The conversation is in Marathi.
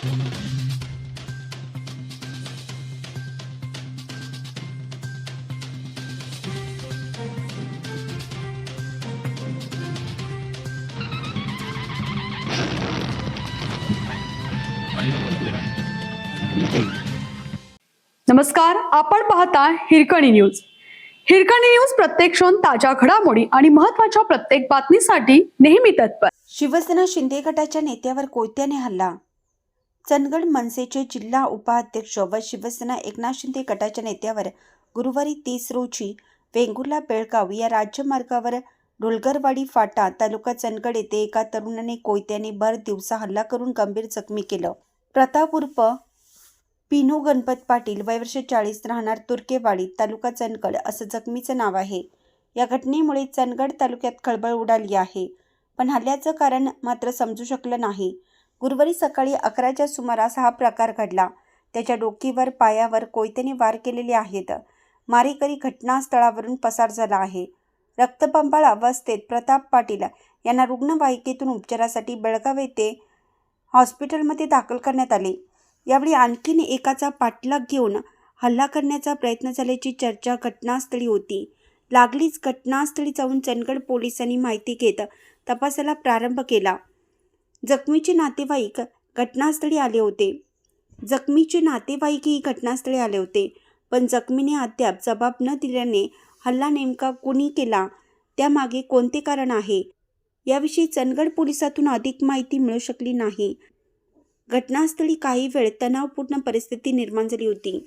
नमस्कार, आपण पाहता हिरकणी न्यूज. हिरकणी न्यूज प्रत्येक क्षण ताज्या घडामोडी आणि महत्त्वाच्या प्रत्येक बातमीसाठी नेहमी तत्पर. शिवसेना शिंदे गटाच्या नेत्यावर कोयत्याने हल्ला. चंदगड मनसेचे जिल्हा उपाध्यक्ष व शिवसेना एकनाथ शिंदे गटाच्या नेत्यावर गुरुवारी 30 रोजी वेंगुर्ला बेळगाव या राज्यमार्गावर ढोलगरवाडी फाटा तालुका चंदगड येथे एका तरुणाने कोयत्याने भर दिवसा हल्ला करून गंभीर जखमी केलं. प्रताप उर्फ पिनू गणपत पाटील, वय वर्ष 40, राहणार तुर्केवाडी, तालुका चंदगड असं जखमीचं नाव आहे. या घटनेमुळे चंदगड तालुक्यात खळबळ उडाली आहे, पण हल्ल्याचं कारण मात्र समजू शकलं नाही. गुरुवारी सकाळी 11च्या सुमारास हा प्रकार घडला. त्याच्या डोकीवर, पायावर कोयत्याने वार केलेले आहेत. मारेकरी घटनास्थळावरून पसार झाला आहे. रक्तबंबाळ अवस्थेत प्रताप पाटील यांना रुग्णवाहिकेतून उपचारासाठी बेळगाव येथे हॉस्पिटलमध्ये दाखल करण्यात आले. यावेळी आणखीन एकाचा पाठलाग घेऊन हल्ला करण्याचा प्रयत्न झाल्याची चर्चा घटनास्थळी होती. लागलीच घटनास्थळी जाऊन चंदगड पोलिसांनी माहिती घेत तपासाला प्रारंभ केला. जखमीचे नातेवाईक घटनास्थळी आले होते. पण जखमीने अद्याप जबाब न दिल्याने हल्ला नेमका कुणी केला, त्यामागे कोणते कारण आहे, याविषयी चंदगड पोलिसातून अधिक माहिती मिळू शकली नाही. घटनास्थळी काही वेळ तणावपूर्ण परिस्थिती निर्माण झाली होती.